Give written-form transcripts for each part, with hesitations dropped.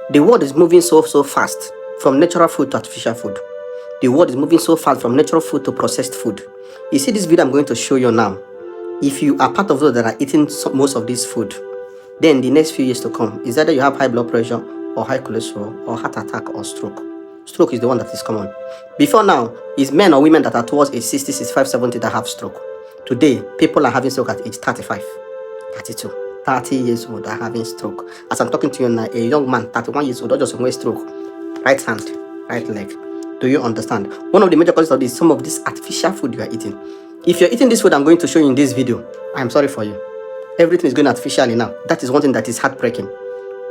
The world is moving so fast from natural food to artificial food. The world is moving so fast from natural food to processed food. You see this video I'm going to show you now. If you are part of those that are eating most of this food, then the next few years to come is either you have high blood pressure or high cholesterol or heart attack or stroke. Stroke is the one that is common. Before now, it's men or women that are towards age 60, 65, 70 that have stroke. Today, people are having stroke at age 35, 32, 30 years old are having stroke. As I'm talking to you now, a young man, 31 years old, just with stroke. Right hand, right leg. Do you understand? One of the major causes of this is some of this artificial food you are eating. If you're eating this food I'm going to show you in this video, I'm sorry for you. Everything is going artificially now. That is one thing that is heartbreaking.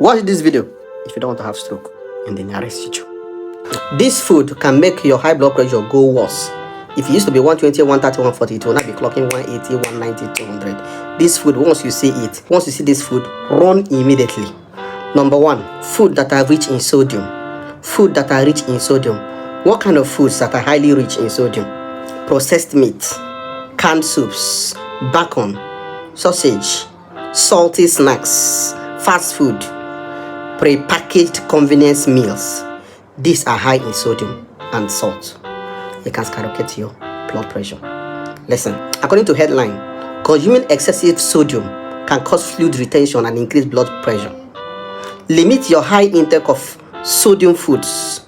Watch this video if you don't want to have stroke in the nearest future. This food can make your high blood pressure go worse. If it used to be 120, 130, 140, it will now be clocking 180, 190, 200. This food, once you see this food, run immediately. Number one, food that are rich in sodium. Food that are rich in sodium. What kind of foods that are highly rich in sodium? Processed meat, canned soups, bacon, sausage, salty snacks, fast food, pre-packaged convenience meals. These are high in sodium and salt. It can skyrocket your blood pressure. Listen, according to headline, consuming excessive sodium can cause fluid retention and increase blood pressure. Limit your high intake of sodium foods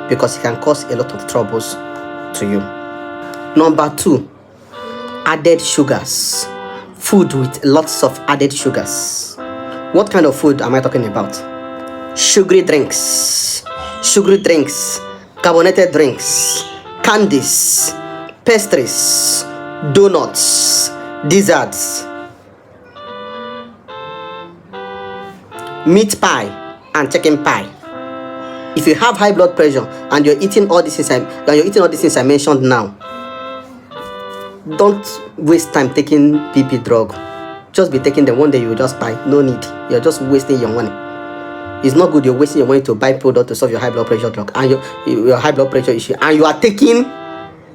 because it can cause a lot of troubles to you. Number two, added sugars. Food with lots of added sugars. What kind of food am I talking about? Sugary drinks, carbonated drinks, candies, pastries, donuts, desserts, meat pie and chicken pie. If you have high blood pressure and you're eating all these things I mentioned now, don't waste time taking PP drug. Just be taking them. One day you will just buy. No need. You're just wasting your money. It's not good. You're wasting your money to buy product to solve your high blood pressure drug and your high blood pressure issue, and you are taking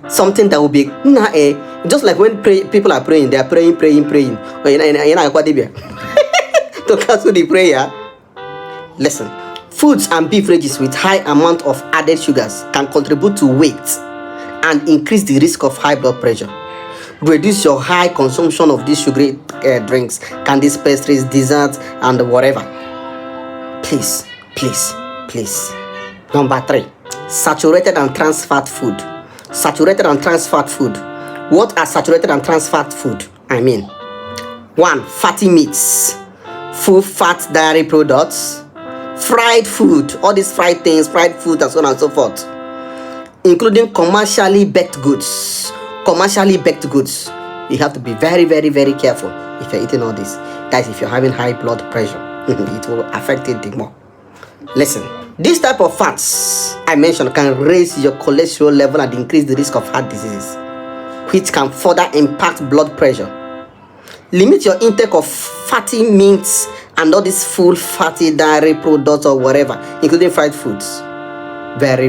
something that will be just like when people are praying, they are praying to cancel the prayer. Listen, foods and beverages with high amount of added sugars can contribute to weight and increase the risk of high blood pressure. Reduce your high consumption of these sugary drinks, candies, pastries, desserts, and whatever. Please. Number three, saturated and trans fat food. Saturated and trans fat food. What are saturated and trans fat food? I mean, 1. Fatty meats, full fat dairy products, fried food, all these fried things, fried food, and so on and so forth, including commercially baked goods. You have to be very careful if you're eating all this. Guys, if you're having high blood pressure, it will affect it the more. Listen, this type of fats I mentioned can raise your cholesterol level and increase the risk of heart diseases, which can further impact blood pressure. Limit your intake of fatty meats and all these full fatty dairy products or whatever, including fried foods. Very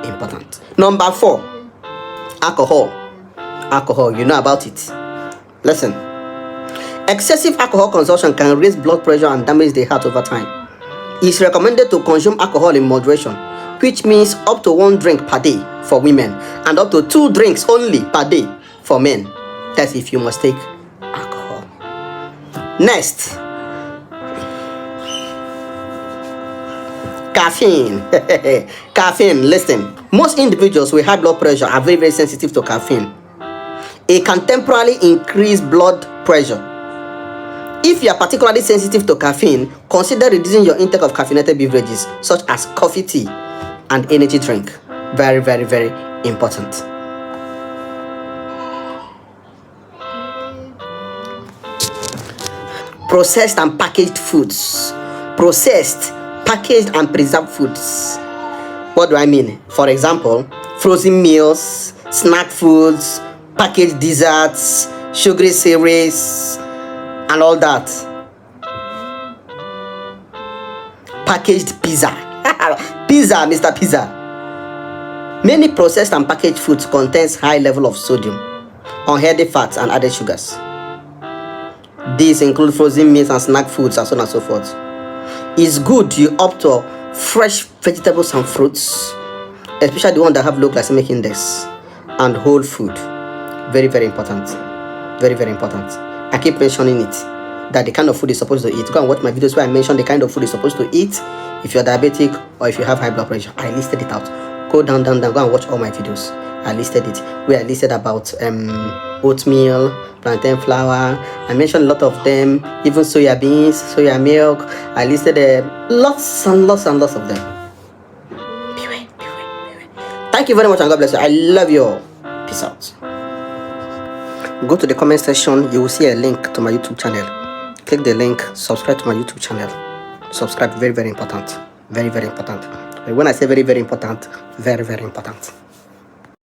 important. Number 4, alcohol. You know about it. Listen, excessive alcohol consumption can raise blood pressure and damage the heart over time. It's recommended to consume alcohol in moderation, which means up to 1 drink per day for women and up to 2 drinks only per day for men. That's if you must take alcohol. Next, caffeine. Caffeine, listen. Most individuals with high blood pressure are very sensitive to caffeine. It can temporarily increase blood pressure. If you are particularly sensitive to caffeine, consider reducing your intake of caffeinated beverages such as coffee, tea, and energy drink. Very important. Processed and packaged foods. Processed, packaged, and preserved foods. What do I mean? For example, frozen meals, snack foods, packaged desserts, sugary cereals, and all that. Packaged pizza. Mr. Pizza. Many processed and packaged foods contains high level of sodium, unhealthy fats, and added sugars. These include frozen meats and snack foods and so on and so forth. It's good you opt for fresh vegetables and fruits, especially the one that have low glycemic index, and whole food. Very, very important. Very, very important. I keep mentioning it, that the kind of food you're supposed to eat. Go and watch my videos where I mention the kind of food you're supposed to eat if you're diabetic or if you have high blood pressure. I listed it out. Go down, go and watch all my videos. I listed it. Where I listed about oatmeal, plantain flour. I mentioned a lot of them, even soya beans, soya milk. I listed lots and lots and lots of them. Beware. Thank you very much and God bless you. I love you all. Peace out. Go to the comment section, you will see a link to my YouTube channel. Click the link, subscribe to my YouTube channel. Subscribe, very, very important. Very, very important. When I say very, very important, very, very important.